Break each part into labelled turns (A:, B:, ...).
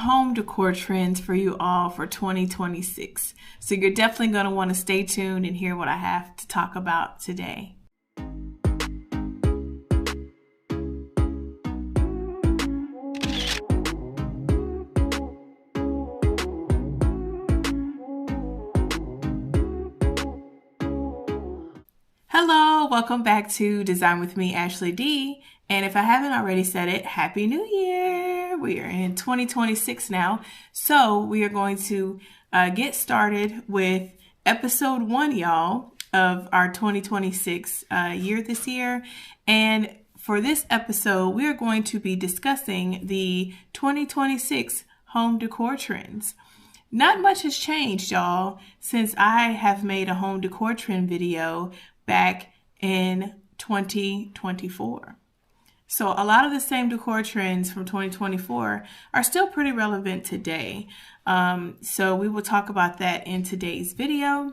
A: home decor trends for you all for 2026. So you're definitely going to want to stay tuned and hear what I have to talk about today. Hello, welcome back to Design with me, Ashley D. And if I haven't already said it, Happy New Year! We are in 2026 now. So we are going to get started with episode 1, y'all, of our 2026 year this year. And for this episode, we are going to be discussing the 2026 home decor trends. Not much has changed, y'all, since I have made a home decor trend video back in 2024. So a lot of the same decor trends from 2024 are still pretty relevant today. So we will talk about that in today's video.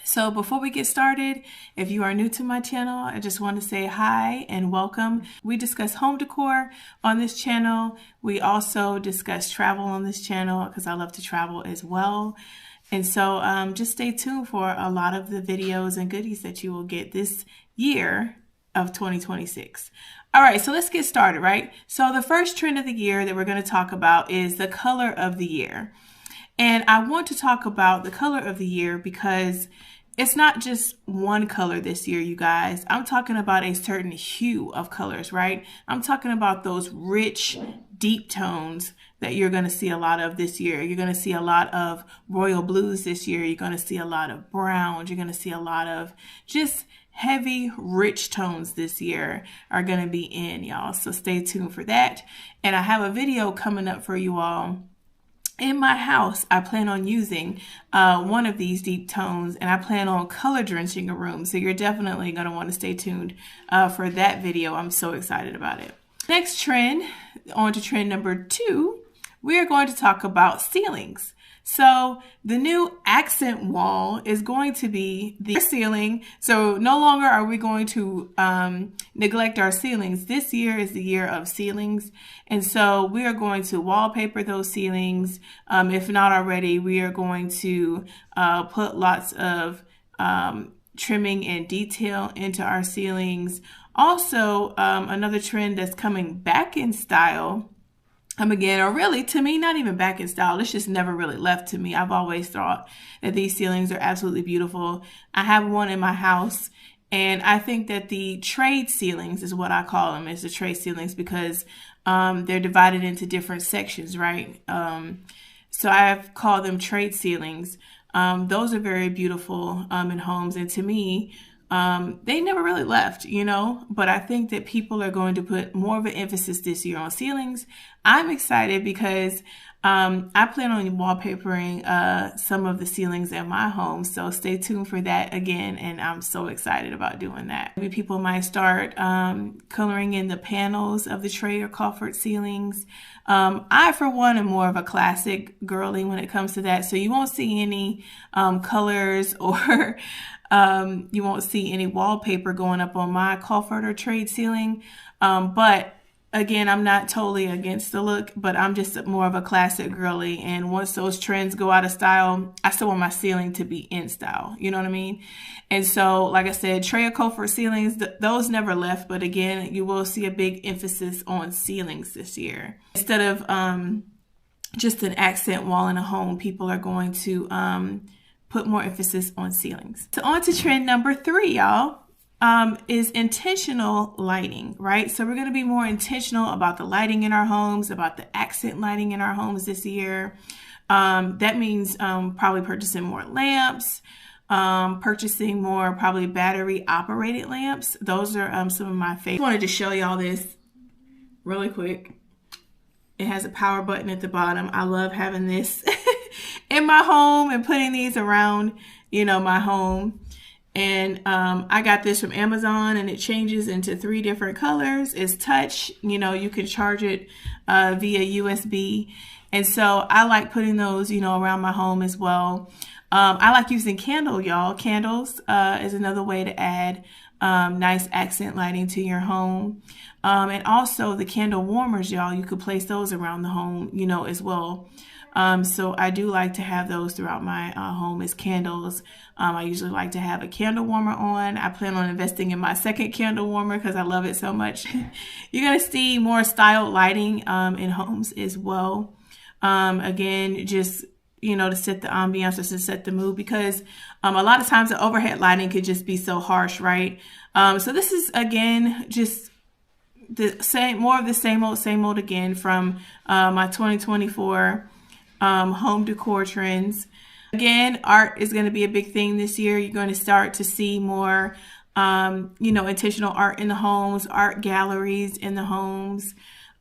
A: So before we get started, if you are new to my channel, I just want to say hi and welcome. We discuss home decor on this channel. We also discuss travel on this channel because I love to travel as well. And so just stay tuned for a lot of the videos and goodies that you will get this year of 2026. All right, so let's get started, right? So the first trend of the year that we're going to talk about is the color of the year. And I want to talk about the color of the year because it's not just one color this year, you guys. I'm talking about a certain hue of colors, right? I'm talking about those rich, deep tones that you're going to see a lot of this year. You're going to see a lot of royal blues this year. You're going to see a lot of browns. You're going to see a lot of just heavy, rich tones this year are going to be in, y'all. So stay tuned for that. And I have a video coming up for you all. In my house, I plan on using one of these deep tones, and I plan on color drenching a room. So you're definitely going to want to stay tuned for that video. I'm so excited about it. Next trend, on to trend number 2, we are going to talk about ceilings. So the new accent wall is going to be the ceiling. So no longer are we going to neglect our ceilings. This year is the year of ceilings. And so we are going to wallpaper those ceilings. If not already, we are going to put lots of trimming and detail into our ceilings. Also, another trend that's coming back in style, again, or really to me, not even back in style. It's just never really left to me. I've always thought that these ceilings are absolutely beautiful. I have one in my house, and I think that the trade ceilings is what I call them, is the trade ceilings, because they're divided into different sections, right? So I've called them trade ceilings. Those are very beautiful in homes, and to me, they never really left, you know, but I think that people are going to put more of an emphasis this year on ceilings. I'm excited because I plan on wallpapering some of the ceilings in my home, so stay tuned for that again, and I'm so excited about doing that. Maybe people might start coloring in the panels of the tray or comfort ceilings. I, for one, am more of a classic girly when it comes to that, so you won't see any colors or you won't see any wallpaper going up on my comfort or trade ceiling. But again, I'm not totally against the look, but I'm just more of a classic girly. And once those trends go out of style, I still want my ceiling to be in style. You know what I mean? And so, like I said, tray or comfort ceilings, those never left. But again, you will see a big emphasis on ceilings this year. Instead of just an accent wall in a home, people are going to put more emphasis on ceilings. So on to trend number 3, y'all, is intentional lighting, right? So we're going to be more intentional about the lighting in our homes, about the accent lighting in our homes this year. That means probably purchasing more lamps, purchasing more probably battery operated lamps. Those are some of my favorites. I wanted to show y'all this really quick. It has a power button at the bottom. I love having this in my home and putting these around, you know, my home. And I got this from Amazon, and it changes into 3 different colors. It's touch, you know, you can charge it via USB. And so I like putting those, you know, around my home as well. I like using candle, y'all. Candles is another way to add nice accent lighting to your home. And also the candle warmers, y'all, you could place those around the home, as well. So I do like to have those throughout my home as candles. I usually like to have a candle warmer on. I plan on investing in my second candle warmer because I love it so much. You're going to see more styled lighting in homes as well. Again, just, to set the ambiance, just to set the mood, because a lot of times the overhead lighting could just be so harsh, right? So this is, again, just more of the same old again from my 2024 home decor trends. Again, art is going to be a big thing this year. You're going to start to see more, intentional art in the homes, art galleries in the homes.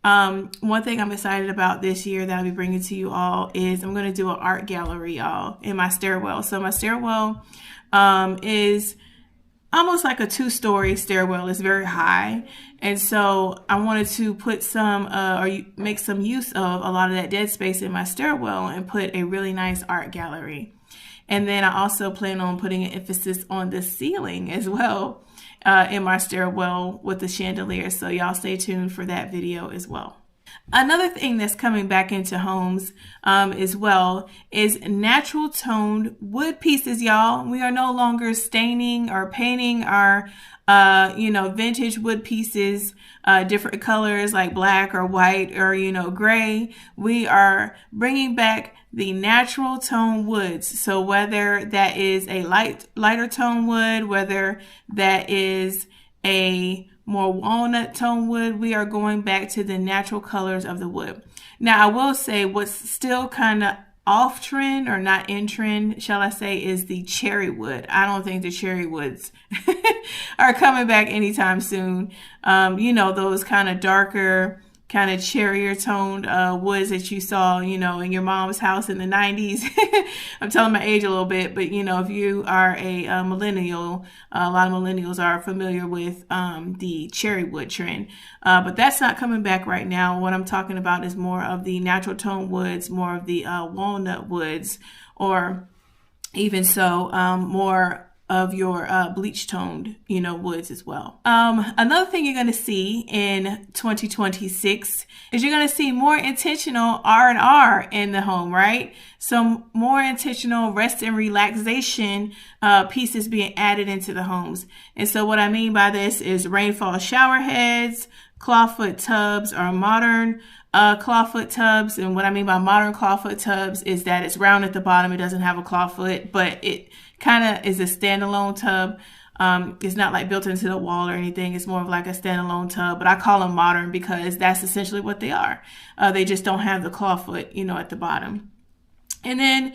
A: One thing I'm excited about this year that I'll be bringing to you all is I'm going to do an art gallery, y'all, in my stairwell. So my stairwell is almost like a 2-story stairwell. It's very high. And so I wanted to put make some use of a lot of that dead space in my stairwell and put a really nice art gallery. And then I also plan on putting an emphasis on the ceiling as well in my stairwell with the chandelier. So y'all stay tuned for that video as well. Another thing that's coming back into homes as well is natural toned wood pieces, y'all. We are no longer staining or painting our vintage wood pieces, different colors like black or white or, gray. We are bringing back the natural tone woods. So whether that is a lighter tone wood, whether that is a more walnut tone wood, we are going back to the natural colors of the wood. Now, I will say what's still kind of off trend or not in trend, shall I say, is the cherry wood. I don't think the cherry woods are coming back anytime soon. Those kind of darker, kind of cherrier toned woods that you saw, in your mom's house in the 90s. I'm telling my age a little bit, but if you are a millennial, a lot of millennials are familiar with the cherry wood trend. But that's not coming back right now. What I'm talking about is more of the natural tone woods, more of the walnut woods, or even so, more of your bleach toned, woods as well. Another thing you're going to see in 2026 is you're going to see more intentional R&R in the home, right? So more intentional rest and relaxation pieces being added into the homes. And so what I mean by this is rainfall shower heads, clawfoot tubs, or modern clawfoot tubs. And what I mean by modern clawfoot tubs is that it's round at the bottom. It doesn't have a clawfoot, but it kind of is a standalone tub. It's not like built into the wall or anything. It's more of like a standalone tub, but I call them modern because that's essentially what they are. They just don't have the clawfoot, at the bottom. And then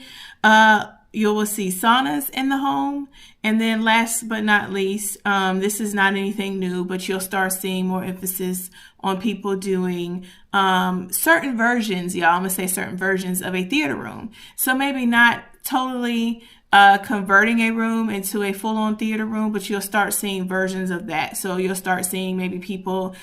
A: you will see saunas in the home. And then last but not least, this is not anything new, but you'll start seeing more emphasis on people doing certain versions, y'all. I'm going to say certain versions of a theater room. So maybe not totally converting a room into a full-on theater room, but you'll start seeing versions of that. So you'll start seeing maybe people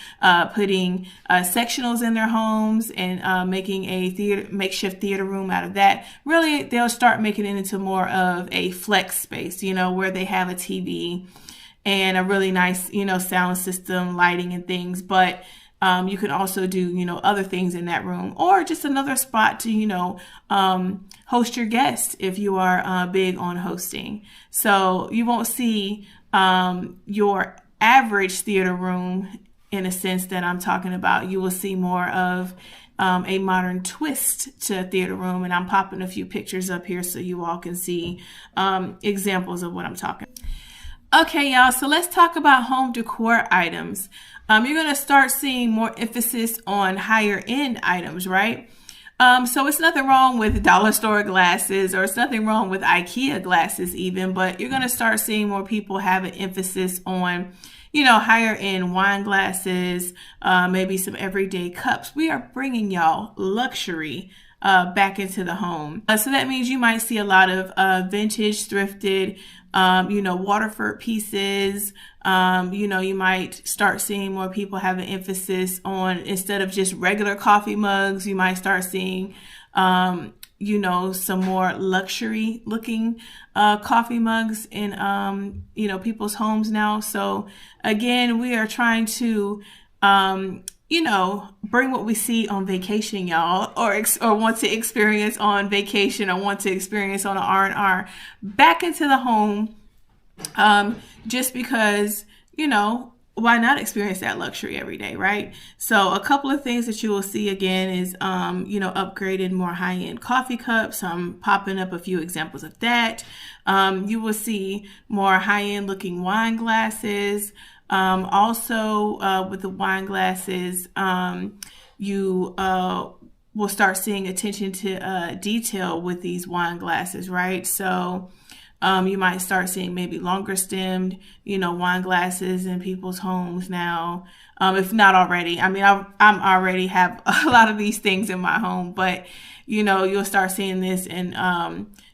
A: putting sectionals in their homes and making a makeshift theater room out of that. Really, they'll start making it into more of a flex space, where they have a TV and a really nice, sound system, lighting and things. But you can also do, other things in that room, or just another spot to, host your guests if you are big on hosting. So you won't see your average theater room in a sense that I'm talking about. You will see more of a modern twist to a theater room. And I'm popping a few pictures up here so you all can see examples of what I'm talking about. Okay, y'all, so let's talk about home decor items. You're going to start seeing more emphasis on higher end items, right? So it's nothing wrong with dollar store glasses, or it's nothing wrong with IKEA glasses even, but you're going to start seeing more people have an emphasis on, higher end wine glasses, maybe some everyday cups. We are bringing y'all luxury back into the home. So that means you might see a lot of vintage, thrifted, Waterford pieces. You might start seeing more people have an emphasis on, instead of just regular coffee mugs, you might start seeing some more luxury looking coffee mugs in people's homes now. So again, we are trying to bring what we see on vacation, y'all, or want to experience on vacation, or want to experience on an R&R back into the home. Just because, why not experience that luxury every day, right? So a couple of things that you will see again is, upgraded, more high-end coffee cups. I'm popping up a few examples of that. You will see more high-end looking wine glasses. Also, with the wine glasses, you will start seeing attention to detail with these wine glasses, right? So you might start seeing maybe longer stemmed, wine glasses in people's homes now. If not already. I mean, I'm already have a lot of these things in my home, but, you'll start seeing this in,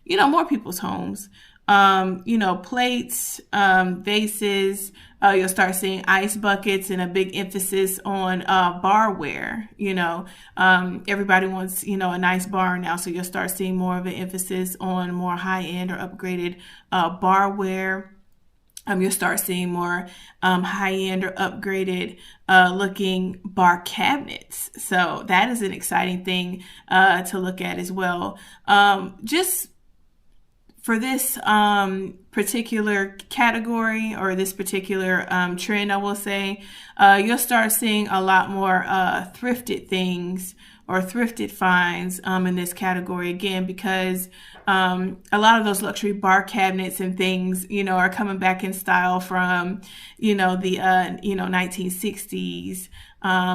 A: more people's homes. Plates, vases, you'll start seeing ice buckets, and a big emphasis on barware. Everybody wants, a nice bar now, so you'll start seeing more of an emphasis on more high-end or upgraded barware. You'll start seeing more high-end or upgraded looking bar cabinets. So that is an exciting thing to look at as well. Just for this particular category, or this particular trend, I will say, you'll start seeing a lot more thrifted things or thrifted finds in this category, again, because a lot of those luxury bar cabinets and things, are coming back in style from, the 1960s.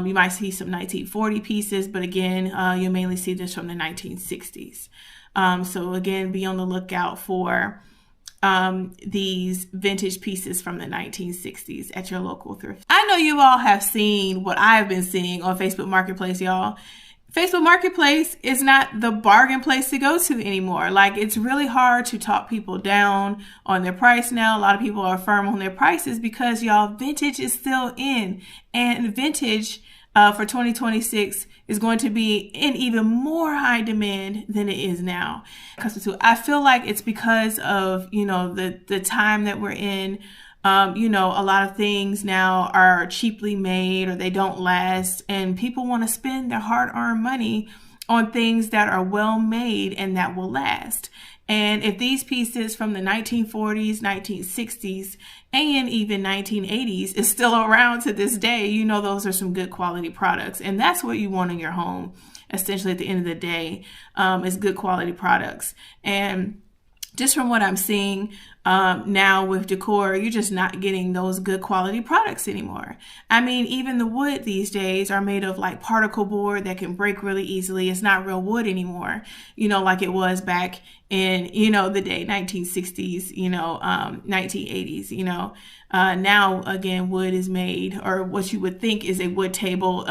A: You might see some 1940 pieces, but again, you'll mainly see this from the 1960s. So again, be on the lookout for these vintage pieces from the 1960s at your local thrift. I know you all have seen what I've been seeing on Facebook Marketplace, y'all. Facebook Marketplace is not the bargain place to go to anymore. Like, it's really hard to talk people down on their price now. A lot of people are firm on their prices because, y'all, vintage is still in. And vintage for 2026 is going to be in even more high demand than it is now. I feel like it's because of, the time that we're in. A lot of things now are cheaply made, or they don't last, and people want to spend their hard-earned money on things that are well made and that will last. And if these pieces from the 1940s, 1960s, and even 1980s is still around to this day, those are some good quality products. And that's what you want in your home, essentially, at the end of the day, is good quality products. And just from what I'm seeing now with Decor, you're just not getting those good quality products anymore. I mean, even the wood these days are made of like particle board that can break really easily. It's not real wood anymore, like it was back in, the day, 1960s, 1980s, now, again, wood is made, or what you would think is a wood table,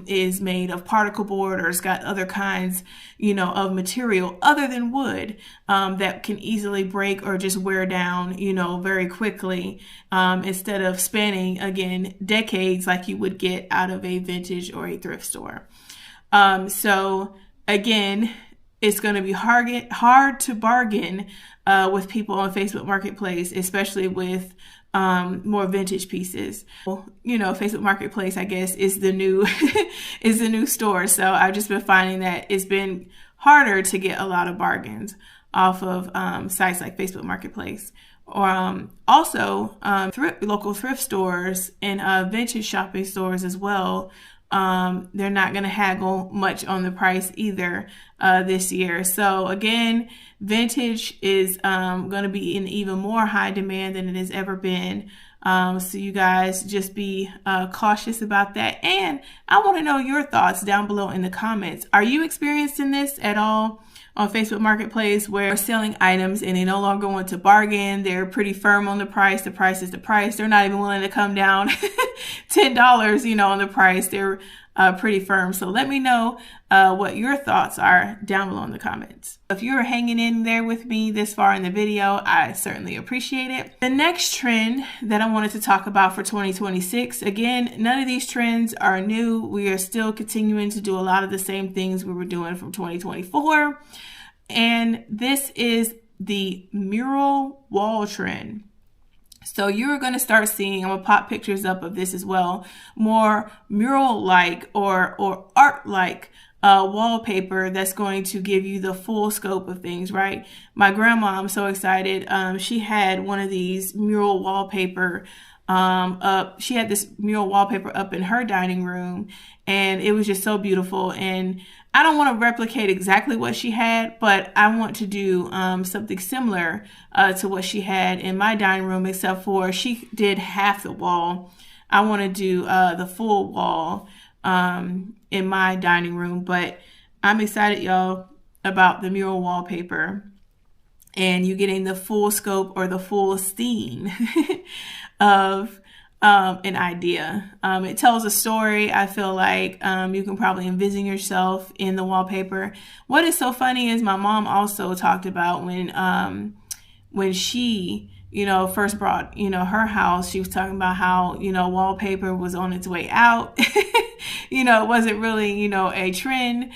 A: is made of particle board, or it's got other kinds, of material other than wood, that can easily break or just wear down, very quickly, instead of spanning, again, decades like you would get out of a vintage or a thrift store. So again, it's going to be hard to bargain with people on Facebook Marketplace, especially with more vintage pieces. Facebook Marketplace, I guess, is the new is the new store. So I've just been finding that it's been harder to get a lot of bargains off of sites like Facebook Marketplace. Or also local thrift stores and vintage shopping stores as well. They're not going to haggle much on the price either this year. So again, vintage is going to be in even more high demand than it has ever been. So you guys just be cautious about that. And I want to know your thoughts down below in the comments. Are you experiencing this at all on Facebook Marketplace, where they're selling items and they no longer want to bargain? They're pretty firm on the price. The price is the price. They're not even willing to come down $10, on the price. They're pretty firm. So let me know what your thoughts are down below in the comments. If you're hanging in there with me this far in the video, I certainly appreciate it. The next trend that I wanted to talk about for 2026, again, none of these trends are new. We are still continuing to do a lot of the same things we were doing from 2024. And this is the mural wall trend. So you're going to start seeing, I'm going to pop pictures up of this as well, more mural-like or art-like wallpaper that's going to give you the full scope of things, right? My grandma, I'm so excited. She had one of these mural wallpaper up. She had this mural wallpaper up in her dining room, and it was just so beautiful. And I don't want to replicate exactly what she had, but I want to do something similar to what she had in my dining room, except for she did half the wall. I want to do the full wall in my dining room, but I'm excited, y'all, about the mural wallpaper and you getting the full scope or the full scene of an idea. It tells a story. I feel like you can probably envision yourself in the wallpaper. What is so funny is my mom also talked about when she, first brought, her house, she was talking about how, wallpaper was on its way out. It wasn't really, a trend.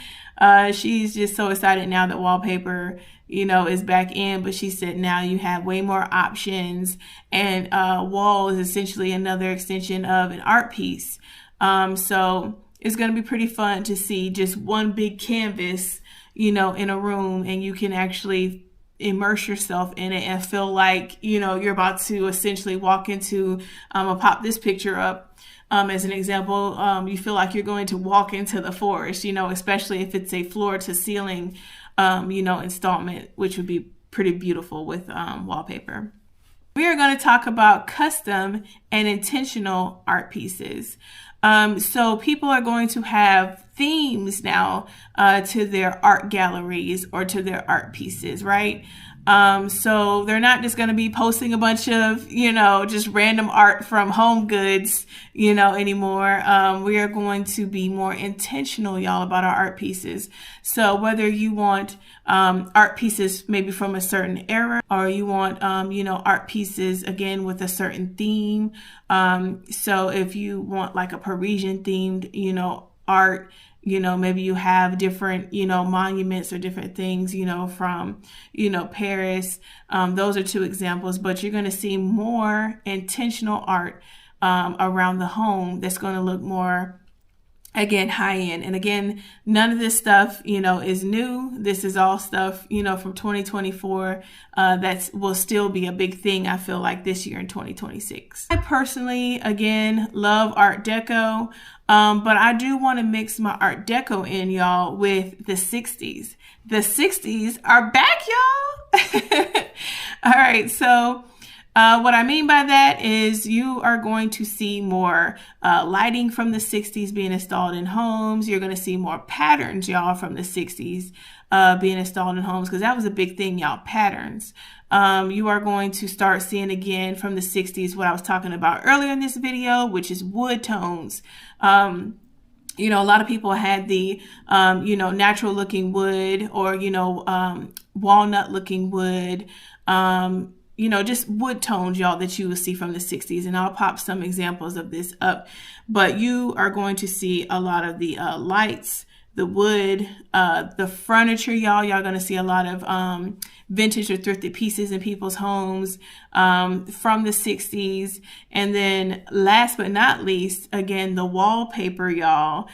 A: She's just so excited now that wallpaper, is back in, but she said now you have way more options, and wall is essentially another extension of an art piece. So it's going to be pretty fun to see just one big canvas, in a room, and you can actually immerse yourself in it and feel like, you're about to essentially walk into, I'll pop this picture up. As an example, you feel like you're going to walk into the forest, especially if it's a floor to ceiling, installment, which would be pretty beautiful with wallpaper. We are going to talk about custom and intentional art pieces. So people are going to have themes now to their art galleries or to their art pieces, right? So they're not just going to be posting a bunch of, just random art from Home Goods, anymore. We are going to be more intentional, y'all, about our art pieces. So whether you want art pieces maybe from a certain era, or you want, art pieces, again, with a certain theme. So if you want like a Parisian themed, art, maybe you have different, monuments or different things, from, Paris. Those are two examples, but you're going to see more intentional art around the home that's going to look more, again, high end. And again, none of this stuff, is new. This is all stuff, from 2024 that will still be a big thing, I feel like, this year in 2026. I personally, again, love Art Deco, but I do want to mix my Art Deco in, y'all, with the 60s. The 60s are back, y'all. All right, so what I mean by that is you are going to see more lighting from the 60s being installed in homes. You're going to see more patterns, y'all, from the 60s being installed in homes, because that was a big thing, y'all, patterns. You are going to start seeing again from the 60s what I was talking about earlier in this video, which is wood tones. A lot of people had the, natural looking wood or, walnut looking wood, just wood tones, y'all, that you will see from the 60s. And I'll pop some examples of this up. But you are going to see a lot of the lights, the wood, the furniture, y'all. Y'all going to see a lot of vintage or thrifted pieces in people's homes from the 60s. And then last but not least, again, the wallpaper, y'all,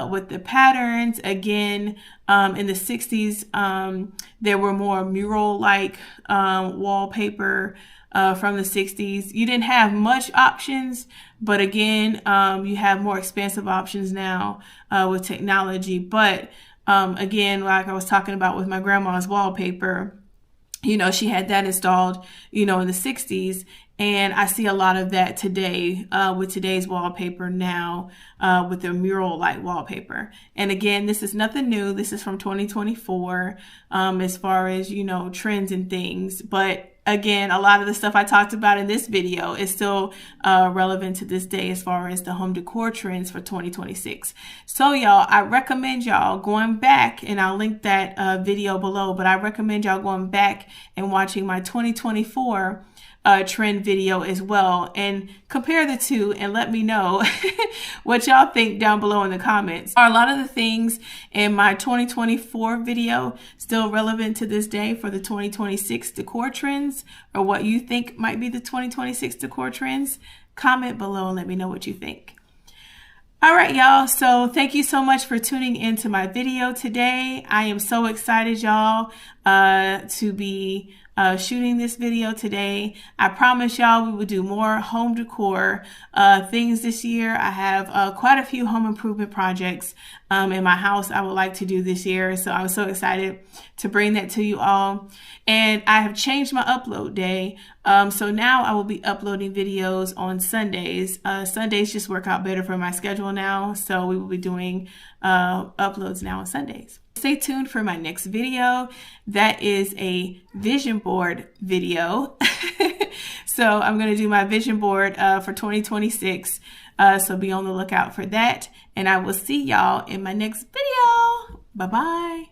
A: with the patterns. Again, in the 60s, there were more mural-like wallpaper from the 60s. You didn't have much options, but again, you have more expansive options now with technology. But again, like I was talking about with my grandma's wallpaper, she had that installed, in the 60s. And I see a lot of that today with today's wallpaper now with the mural light wallpaper. And again, this is nothing new. This is from 2024 as far as, trends and things. But again, a lot of the stuff I talked about in this video is still relevant to this day as far as the home decor trends for 2026. So y'all, I recommend y'all going back, and I'll link that video below, but I recommend y'all going back and watching my 2024 trend video as well, and compare the two and let me know what y'all think down below in the comments. Are a lot of the things in my 2024 video still relevant to this day for the 2026 decor trends, or what you think might be the 2026 decor trends? Comment below and let me know what you think. All right, y'all. So thank you so much for tuning into my video today. I am so excited, y'all, to be shooting this video today. I promise y'all we will do more home decor things this year. I have quite a few home improvement projects in my house I would like to do this year. So I'm so excited to bring that to you all. And I have changed my upload day. So now I will be uploading videos on Sundays. Sundays just work out better for my schedule now. So we will be doing uploads now on Sundays. Stay tuned for my next video. That is a vision board video. So I'm going to do my vision board for 2026. So be on the lookout for that. And I will see y'all in my next video. Bye-bye.